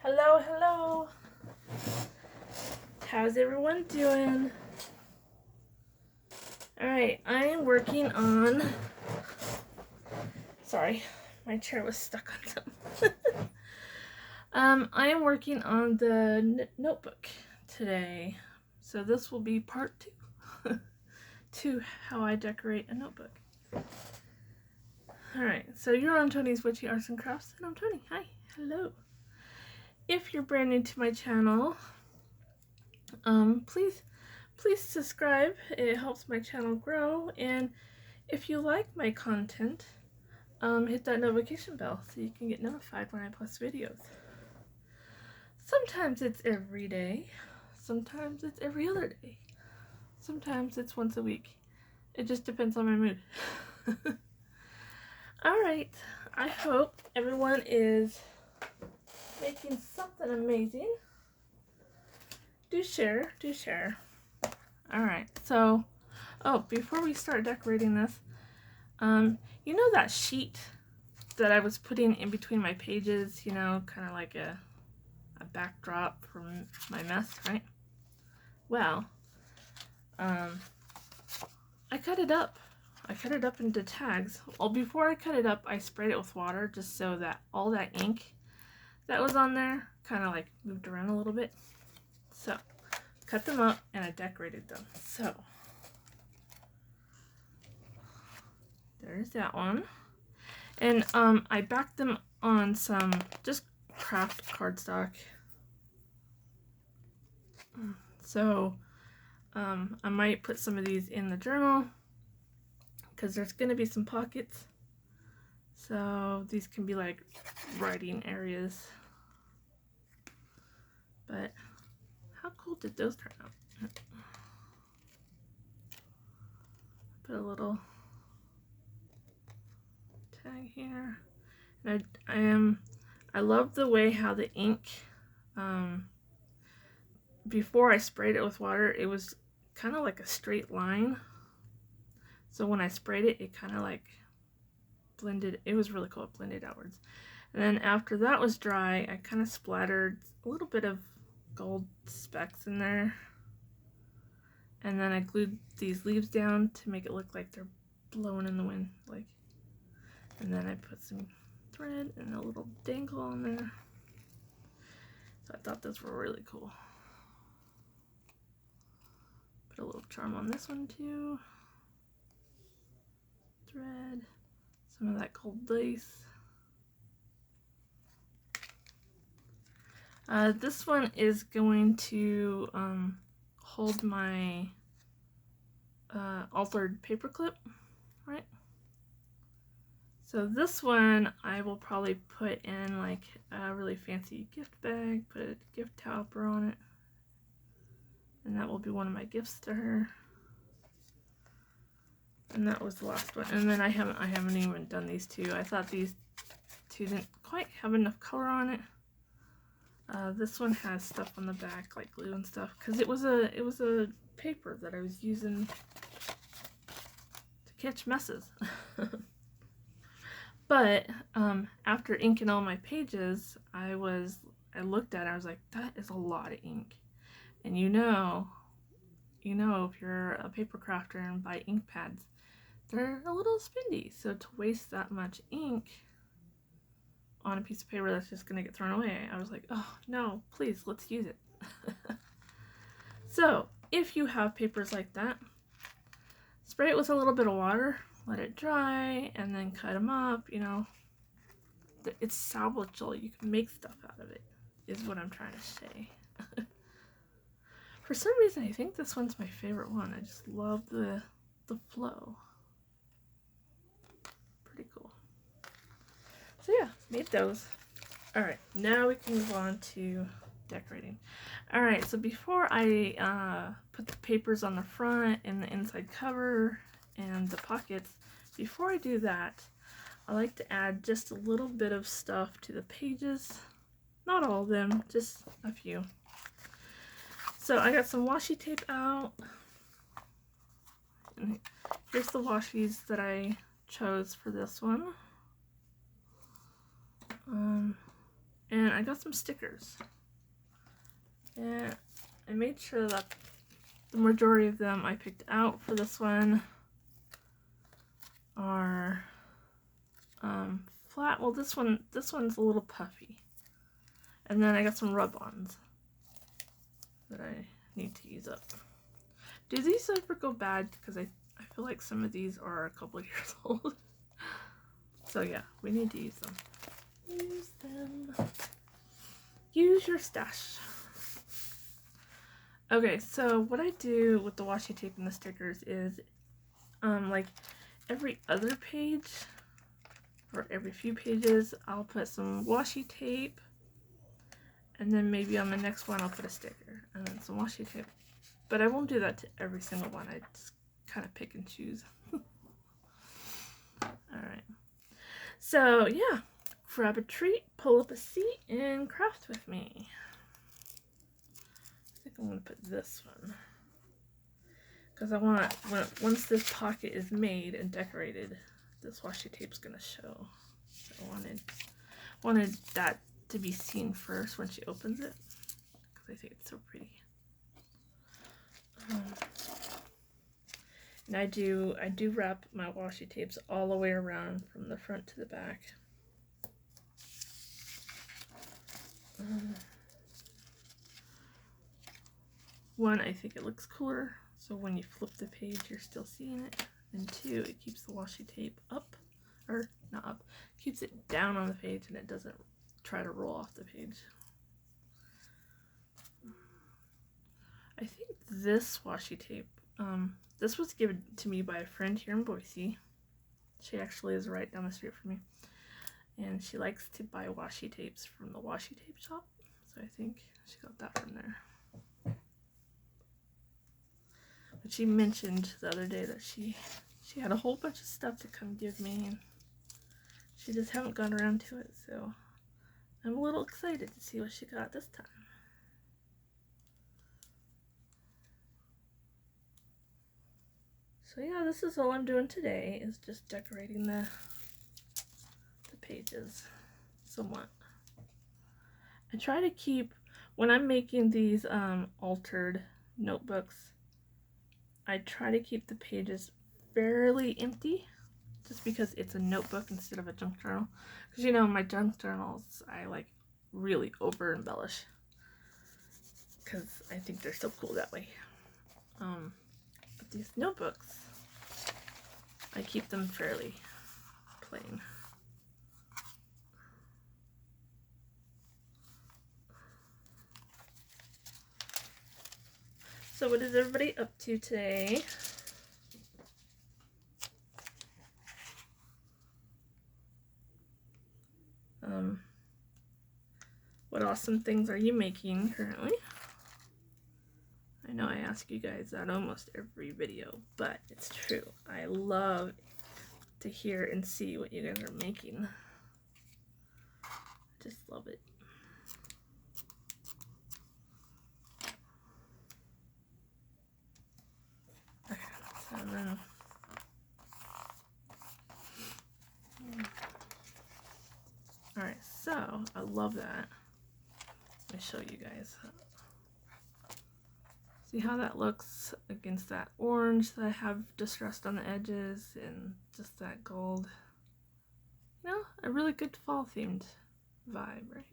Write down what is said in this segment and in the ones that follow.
Hello, hello. How's everyone doing? Alright, I am working on... Sorry, my chair was stuck on something. I am working on the notebook today. So this will be part 2 to how I decorate a notebook. Alright, so you're on Tony's Witchy Arts and Crafts, and I'm Tony. Hi, hello. If you're brand new to my channel, please subscribe. It helps my channel grow, and if you like my content, hit that notification bell so you can get notified when I post videos. Sometimes it's every day, sometimes it's every other day, sometimes it's once a week. It just depends on my mood. Alright, I hope everyone is making something amazing. Do share, do share. Alright, so, before we start decorating this, you know that sheet that I was putting in between my pages, you know, kind of like a backdrop from my mess, right? Well, I cut it up. I cut it up into tags. Well, before I cut it up, I sprayed it with water just so that all that ink that was on there kind of like moved around a little bit. So, cut them up and I decorated them. So, there's that one. And I backed them on some just craft cardstock. So I might put some of these in the journal because there's going to be some pockets. So these can be like writing areas. But how cool did those turn out? Put a little tag here. And I love the way how the ink, before I sprayed it with water, it was kind of like a straight line. So when I sprayed it, it kind of like blended. It was really cool. It blended outwards. And then after that was dry, I kind of splattered a little bit of gold specks in there. And then I glued these leaves down to make it look like they're blowing in the wind. And then I put some thread and a little dangle on there. So I thought those were really cool. Put a little charm on this one too. Thread, some of that gold lace. This one is going to hold my altered paperclip, right? So this one I will probably put in like a really fancy gift bag, put a gift topper on it, and that will be one of my gifts to her. And that was the last one. And then I haven't even done these two. I thought these two didn't quite have enough color on it. This one has stuff on the back, like glue and stuff, because it was a paper that I was using to catch messes. But after inking all my pages, I looked at it, I was like, that is a lot of ink. And you know if you're a paper crafter and buy ink pads, they're a little spendy. So to waste that much ink on a piece of paper that's just gonna get thrown away, I was like, oh no, please, let's use it. So if you have papers like that, spray it with a little bit of water, let it dry, and then cut them up. You know, it's salvageable. You can make stuff out of it, is what I'm trying to say. For some reason, I think this one's my favorite one. I just love the flow. Pretty cool. So yeah, made those. Alright, now we can move on to decorating. Alright, so before I put the papers on the front and the inside cover and the pockets, before I do that, I like to add just a little bit of stuff to the pages. Not all of them, just a few. So I got some washi tape out. And here's the washies that I chose for this one. And I got some stickers. And I made sure that the majority of them I picked out for this one are flat. Well, this one's a little puffy. And then I got some rub-ons that I need to use up. Do these ever go bad? Because I feel like some of these are a couple of years old. So yeah, we need to use them. Use them. Use your stash. Okay, so what I do with the washi tape and the stickers is, like every other page or every few pages, I'll put some washi tape, and then maybe on the next one I'll put a sticker, and then some washi tape. But I won't do that to every single one. I just kind of pick and choose. Alright. So yeah, grab a treat, pull up a seat, and craft with me. I think I'm going to put this one. Because I want, once this pocket is made and decorated, this washi tape's going to show. So I wanted that to be seen first when she opens it. Because I think it's so pretty. And I do wrap my washi tapes all the way around from the front to the back. One, I think it looks cooler, so when you flip the page you're still seeing it. And two, it keeps the washi tape up, or not up, keeps it down on the page and it doesn't try to roll off the page. I think this washi tape, this was given to me by a friend here in Boise. She actually is right down the street from me. And she likes to buy washi tapes from the washi tape shop. So I think she got that from there. But she mentioned the other day that she had a whole bunch of stuff to come give me. And she just haven't gone around to it. So I'm a little excited to see what she got this time. So yeah, this is all I'm doing today, is just decorating the pages somewhat. I try to keep, when I'm making these altered notebooks, I try to keep the pages fairly empty, just because it's a notebook instead of a junk journal. Because you know, my junk journals, I like really over embellish, because I think they're so cool that way. But these notebooks, I keep them fairly plain. So what is everybody up to today? What awesome things are you making currently? I know I ask you guys that almost every video, but it's true. I love to hear and see what you guys are making. I just love it. Okay, so then alright, so I love that. Let me show you guys. See how that looks against that orange that I have distressed on the edges and just that gold. You know, a really good fall themed vibe, right?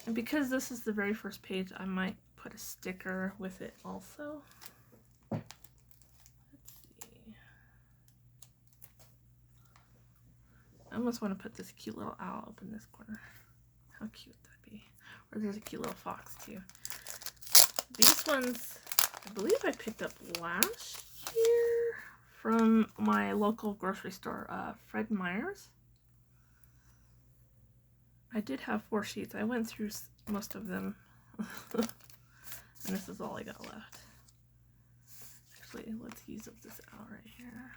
And because this is the very first page, I might put a sticker with it also. Let's see. I almost want to put this cute little owl up in this corner. How cute would that be? Or there's a cute little fox too. These ones, I believe I picked up last year from my local grocery store, Fred Meyer's. I did have 4 sheets. I went through most of them. And this is all I got left. Actually, let's use up this owl right here.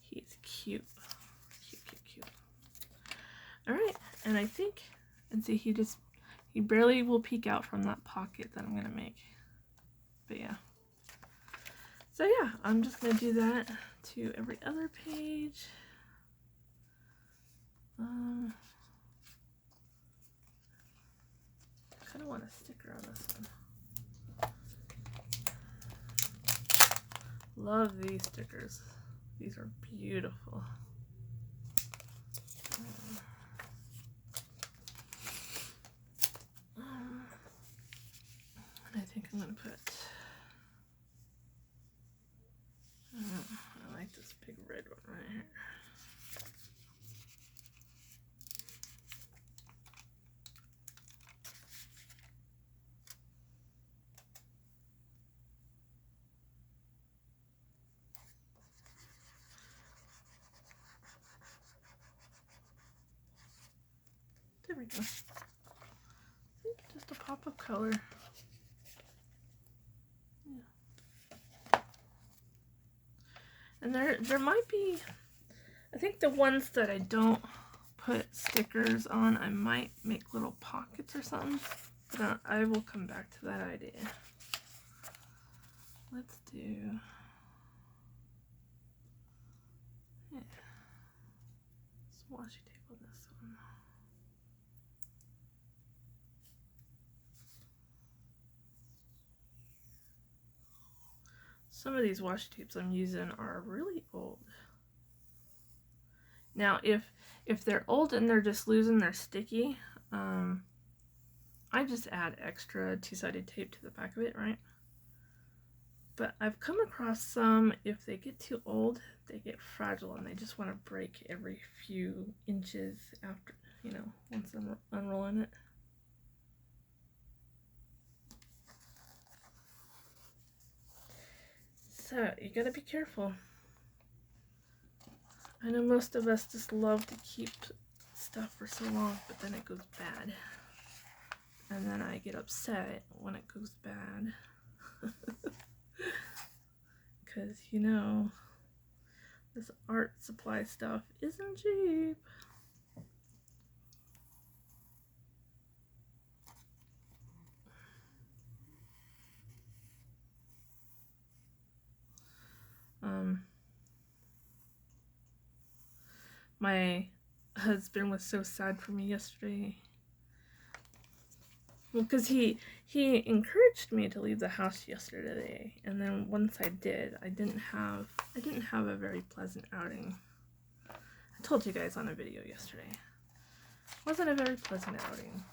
He's cute. Cute. Alright, and I think, and see, he barely will peek out from that pocket that I'm gonna make. But yeah. So yeah, I'm just going to do that to every other page. I kind of want a sticker on this one. Love these stickers. These are beautiful. And I think I'm going to put, I like this big red one right here. There we go. Just a pop of color. Yeah. And there might be, I think the ones that I don't put stickers on, I might make little pockets or something. But I will come back to that idea. Let's do, yeah, some washi tape on this one. Some of these washi tapes I'm using are really old. Now, if they're old and they're just loose and they're sticky, I just add extra two-sided tape to the back of it, right? But I've come across some, if they get too old, they get fragile and they just want to break every few inches after, you know, once I'm unrolling it. So you gotta be careful. I know most of us just love to keep stuff for so long, but then it goes bad. And then I get upset when it goes bad. Because, you know, this art supply stuff isn't cheap. My husband was so sad for me yesterday. Well, because he encouraged me to leave the house yesterday, and then once I did, I didn't have a very pleasant outing. I told you guys on a video yesterday. It wasn't a very pleasant outing.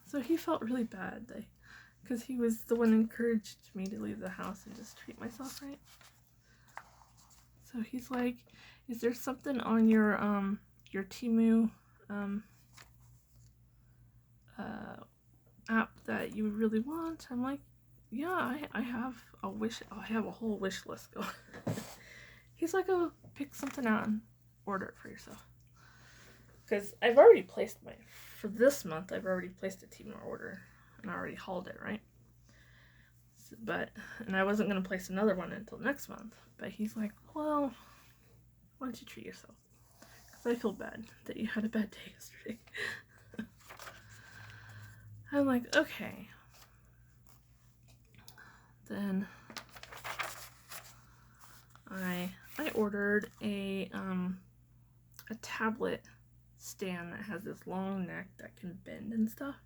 So he felt really bad because he was the one who encouraged me to leave the house and just treat myself right. So he's like, "Is there something on your Temu app that you really want?" I'm like, "Yeah, I have a wish. I have a whole wish list going." He's like, "Oh, pick something out and order it for yourself." Because I've already placed for this month. I've already placed a Temu order and I already hauled it, right? And I wasn't gonna place another one until next month. But he's like, "Well, why don't you treat yourself? Because I feel bad that you had a bad day yesterday." I'm like, okay. Then I ordered a tablet stand that has this long neck that can bend and stuff.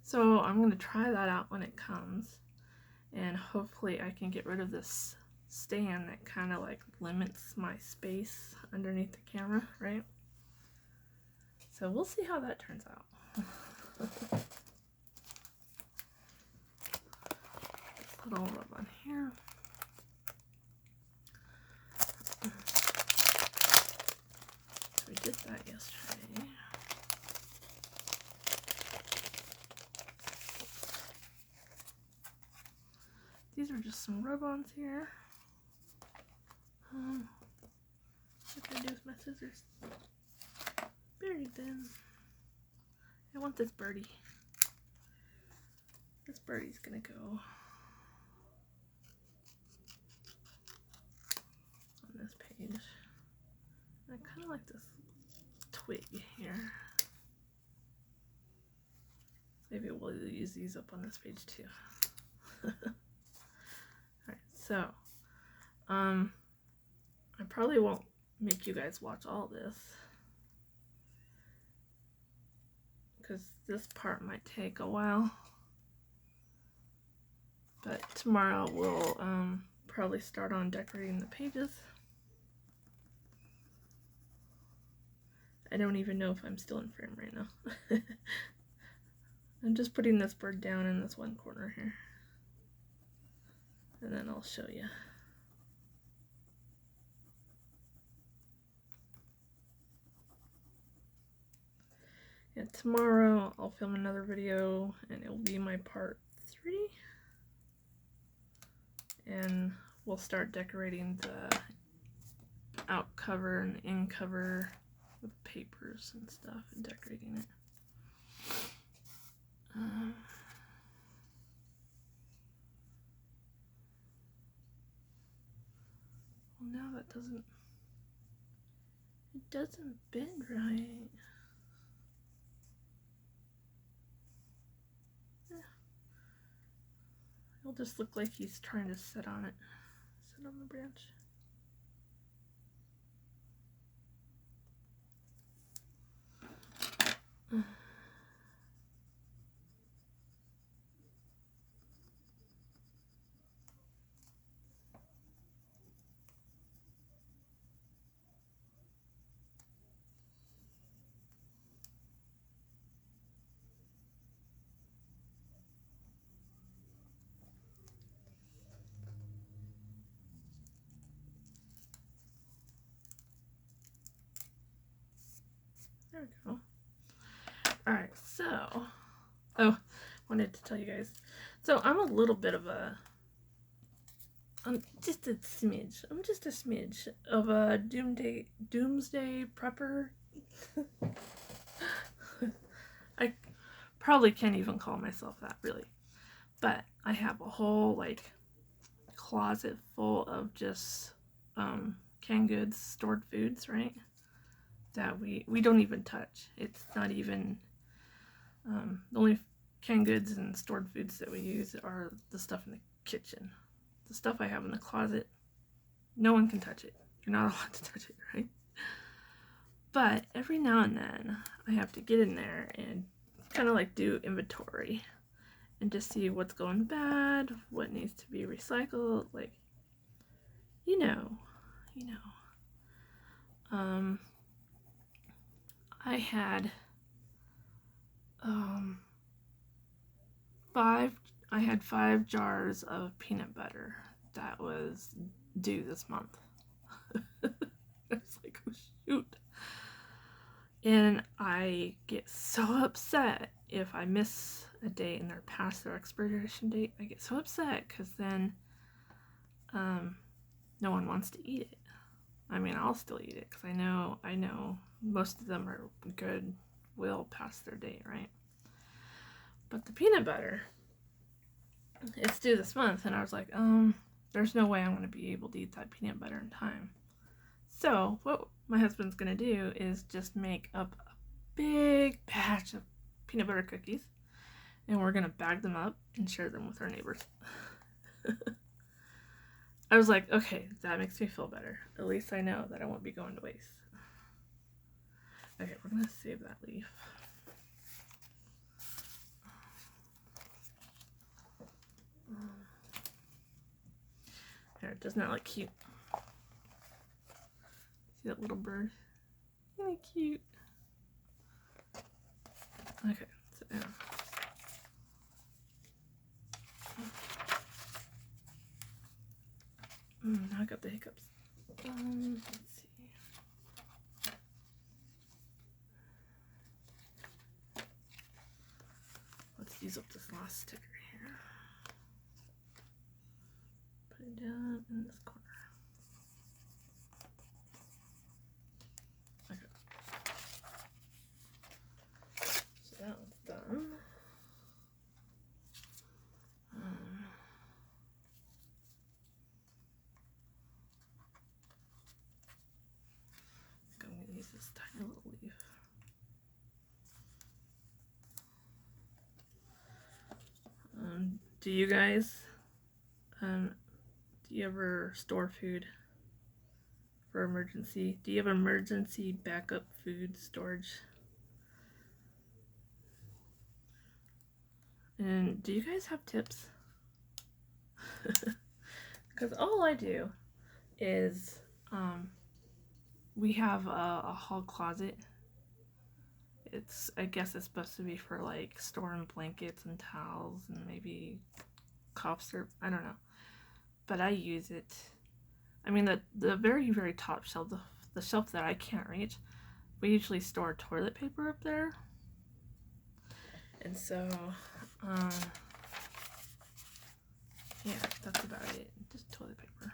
So I'm gonna try that out when it comes, and hopefully I can get rid of this stand that kind of like limits my space underneath the camera, right? So we'll see how that turns out. Little rub on here. So we did that yesterday. These are just some rub-ons here. What did I do with my scissors? Buried them. I want this birdie. This birdie's gonna go on this page. I kind of like this twig here. Maybe we'll use these up on this page too. Alright, so I probably won't make you guys watch all this, because this part might take a while. But tomorrow we'll probably start on decorating the pages. I don't even know if I'm still in frame right now. I'm just putting this bird down in this one corner here. And then I'll show you. Yeah, tomorrow I'll film another video and it'll be my part 3. And we'll start decorating the out cover and in cover with papers and stuff and decorating it. Well, now that doesn't bend right. Yeah. It'll just look like he's trying to sit on it. Sit on the branch. There we go. Alright, so, wanted to tell you guys. So I'm a little bit of I'm just a smidge of a doomsday prepper. I probably can't even call myself that, really. But I have a whole, like, closet full of just canned goods, stored foods, right? That we don't even touch. It's not even the only canned goods and stored foods that we use are the stuff in the kitchen. The stuff I have in the closet, no one can touch it. You're not allowed to touch it, right? But every now and then I have to get in there and kind of like do inventory and just see what's going bad, what needs to be recycled, like, you know. I had 5 jars of peanut butter that was due this month. I was like, oh shoot. And I get so upset if I miss a date and they're past their expiration date. I get so upset because then no one wants to eat it. I mean, I'll still eat it because I know most of them are good, will pass their date, right? But the peanut butter, it's due this month, and I was like, there's no way I'm going to be able to eat that peanut butter in time. So what my husband's going to do is just make up a big batch of peanut butter cookies, and we're going to bag them up and share them with our neighbors. I was like, okay, that makes me feel better. At least I know that I won't be going to waste. Okay, we're going to save that leaf. Here, doesn't that look cute? See that little bird? Isn't it cute? Okay, so yeah. Now I got the hiccups. Let's see. Let's use up this last sticker here. Put it down in this corner. Okay. So that one's done. I'm going to use this tiny little leaf. Do Do you ever store food for emergency? Do you have emergency backup food storage? And do you guys have tips? Because all I do is we have a hall closet. I guess it's supposed to be for like storing blankets and towels and maybe cough syrup. I don't know, but I use it. I mean, the very, very top shelf, the shelf that I can't reach, we usually store toilet paper up there. And so, yeah, that's about it. Just toilet paper.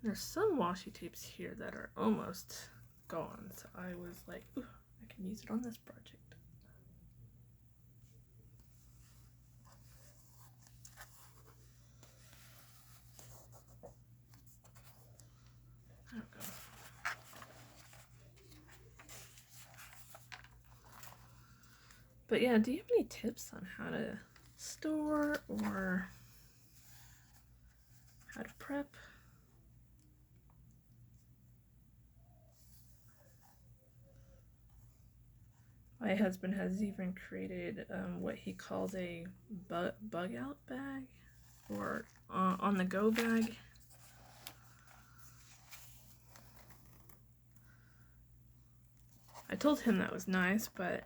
There's some washi tapes here that are almost gone, so I was like, ooh, I can use it on this project. There we go. But yeah, do you have any tips on how to store or how to prep? My husband has even created what he calls a bug out bag or on the go bag. I told him that was nice, but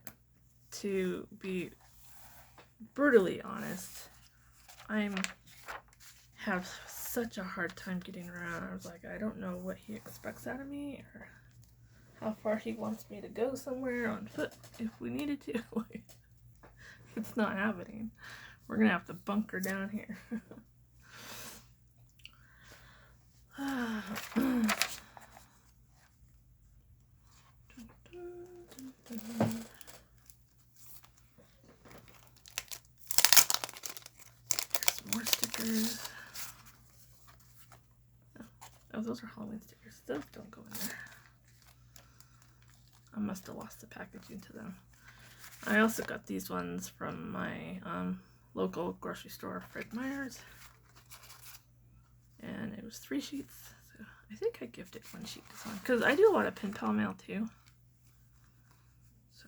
to be brutally honest, I have such a hard time getting around. I was like, I don't know what he expects out of me or how far he wants me to go somewhere on foot if we needed to. It's not happening. We're gonna have to bunker down here. There's more stickers. Oh, those are Halloween stickers. Those don't go in there. I must have lost the packaging to them. I also got these ones from my local grocery store, Fred Meyer's. And it was 3 sheets. So I think I gifted 1 sheet this one. Because I do a lot of pen pal mail too. So,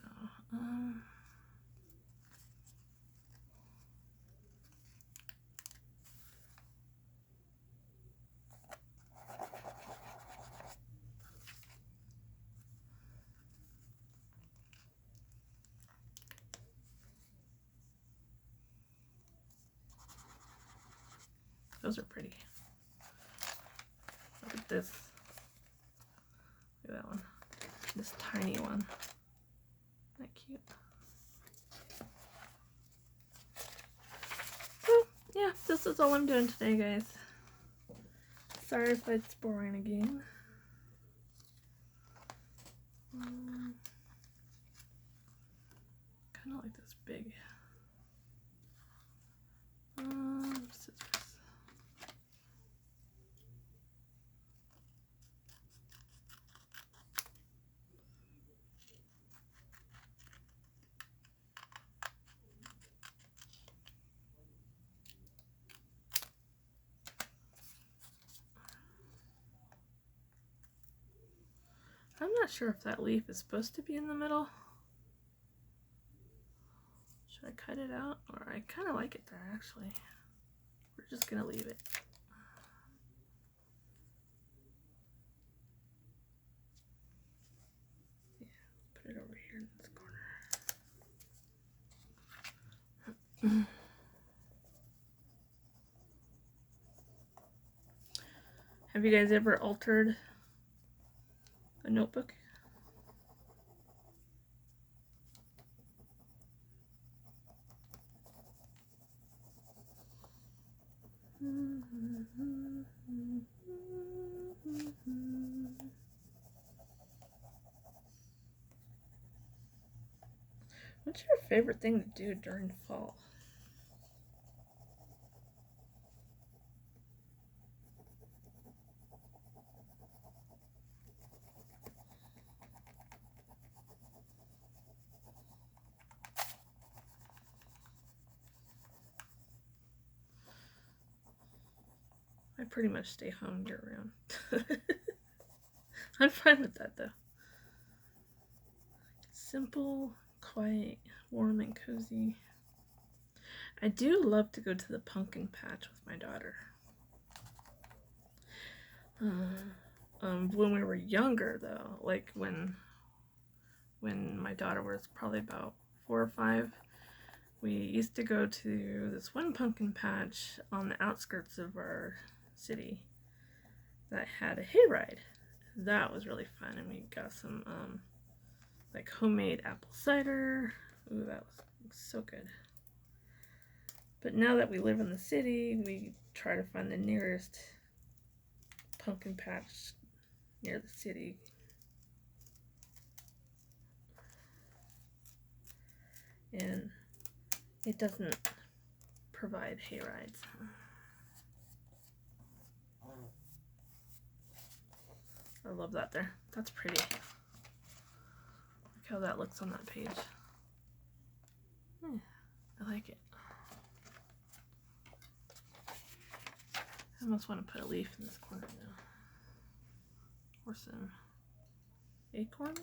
those are pretty. Look at this. Look at that one. This tiny one. Isn't that cute? So, yeah, this is all I'm doing today, guys. Sorry if it's boring again. Kind of like this big scissors. I'm not sure if that leaf is supposed to be in the middle. Should I cut it out? Or I kind of like it there, actually. We're just going to leave it. Yeah, put it over here in this corner. Have you guys ever altered a notebook? What's your favorite thing to do during fall? I pretty much stay home year round. I'm fine with that though. Simple, quiet, warm, and cozy. I do love to go to the pumpkin patch with my daughter. When we were younger though, like when my daughter was probably about 4 or 5, we used to go to this one pumpkin patch on the outskirts of our city that had a hayride. That was really fun, and we got some like homemade apple cider. Ooh, that was so good. But now that we live in the city, we try to find the nearest pumpkin patch near the city. And it doesn't provide hay rides. I love that there. That's pretty. Look how that looks on that page. I like it. I almost want to put a leaf in this corner now. Or some acorns.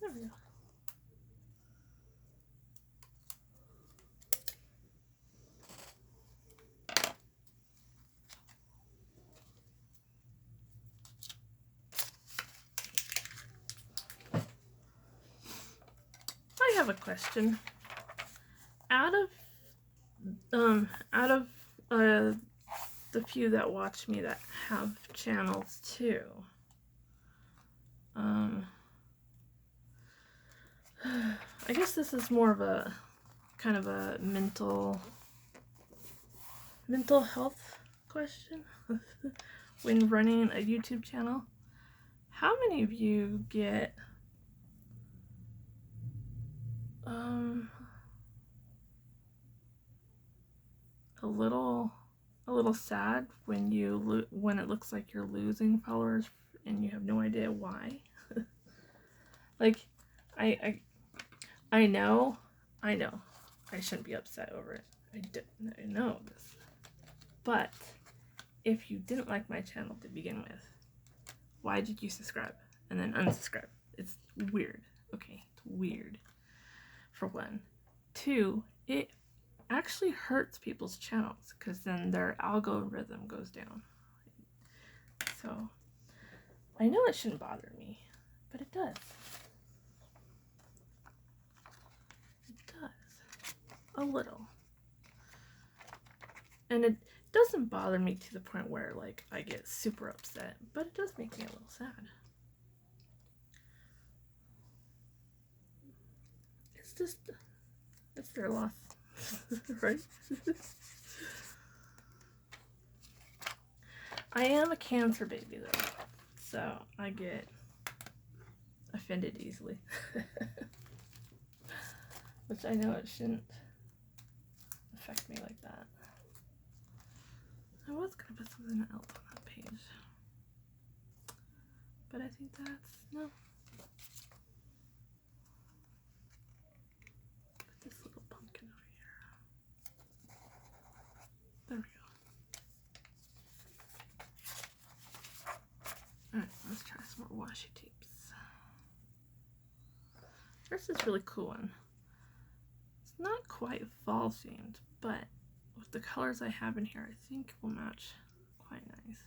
There we go. I have a question. Out of the few that watch me that have channels too, I guess this is more of a kind of a mental health question. When running a YouTube channel, how many of you get a little sad when when it looks like you're losing followers and you have no idea why? Like, I know I shouldn't be upset over it. I know this. But if you didn't like my channel to begin with, why did you subscribe and then unsubscribe? It's weird. Okay, it's weird. For one. 2, it actually hurts people's channels because then their algorithm goes down. So I know it shouldn't bother me, but it does. It does. A little. And it doesn't bother me to the point where like I get super upset, but it does make me a little sad. It's their loss. Right? I am a Cancer baby though, so I get offended easily. Which I know it shouldn't affect me like that. I was gonna put something else on that page, but I think that's no. Put this little pumpkin over here. There we go. Alright, let's try some more washi tapes. Here's this really cool one. It's not quite fall themed, but with the colors I have in here, I think it will match quite nice.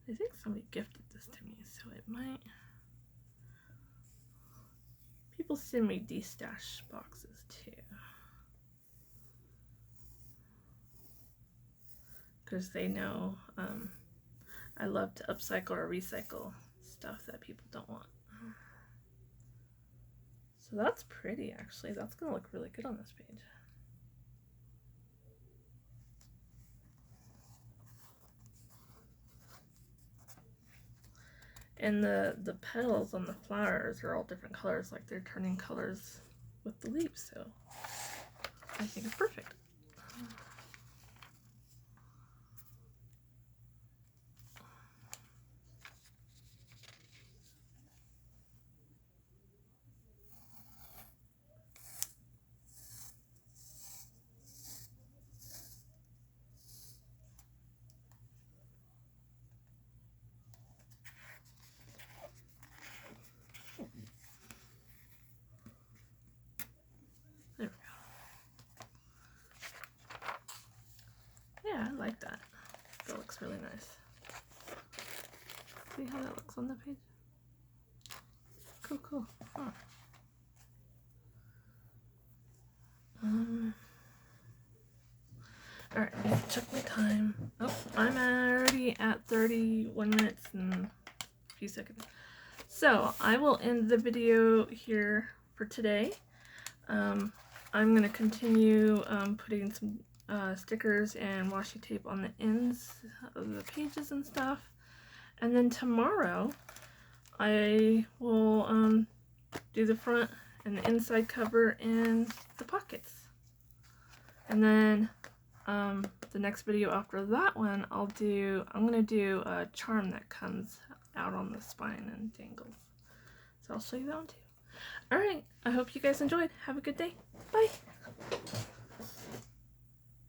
I think somebody gifted this to me, so it might. People send me de-stash boxes too. Because they know I love to upcycle or recycle stuff that people don't want. So So that's pretty, actually. That's going to look really good on this page. And the petals on the flowers are all different colors, like they're turning colors with the leaves, so I think it's perfect. There we go. Yeah, I like that. That looks really nice. See how that looks on the page? Cool, cool. Huh. Alright, I need to check my time. Oh, I'm already at 31 minutes and a few seconds. So, I will end the video here for today. I'm going to continue putting some stickers and washi tape on the ends of the pages and stuff. And then tomorrow, I will do the front and the inside cover and the pockets. And then the next video after that one, I'm going to do a charm that comes out on the spine and dangles. So I'll show you that one too. Alright, I hope you guys enjoyed. Have a good day. Bye!